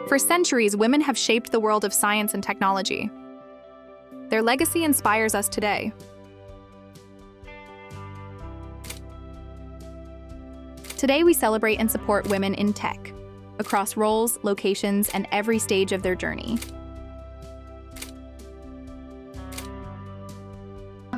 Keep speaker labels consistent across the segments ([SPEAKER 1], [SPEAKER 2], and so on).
[SPEAKER 1] For centuries, women have shaped the world of science and technology. Their legacy inspires us today. Today, we celebrate and support women in tech, across roles, locations, and every stage of their journey.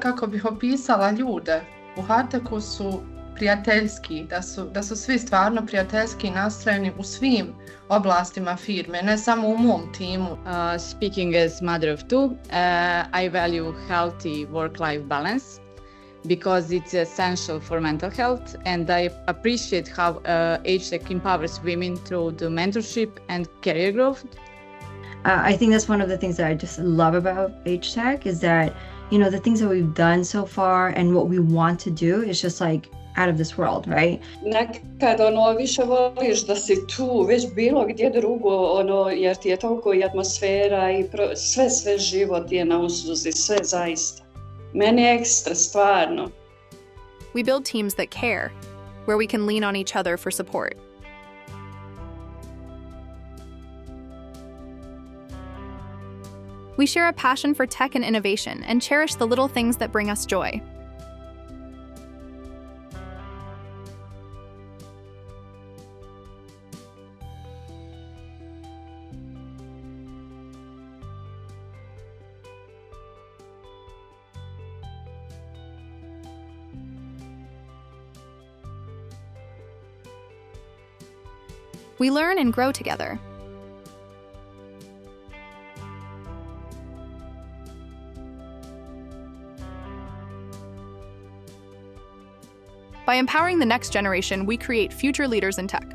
[SPEAKER 2] Kako bih opisala ljude u HTEC-u su prijateljski, da su svi stvarno prijateljski nastrojeni u svim oblastima firme, ne samo u mom timu.
[SPEAKER 3] Speaking as mother of two, I value healthy work-life balance because it's essential for mental health, and I appreciate how HTEC empowers women through the mentorship and career growth.
[SPEAKER 4] I think that's one of the things that I just love about HTEC is that, you know, the things that we've done so far and what we want to do is just like out of this world, right?
[SPEAKER 5] Nekad više voliš da si tu, već bilo gdje drugo, jer ti je toliko i atmosfera i sve život je na usluzi, sve zaista. Meni je ekstra, stvarno.
[SPEAKER 1] We build teams that care, where we can lean on each other for support. We share a passion for tech and innovation and cherish the little things that bring us joy. We learn and grow together. By empowering the next generation, we create future leaders in tech.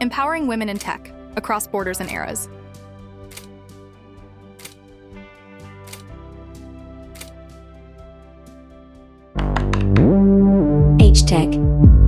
[SPEAKER 1] Empowering women in tech, across borders and eras.
[SPEAKER 6] HTEC.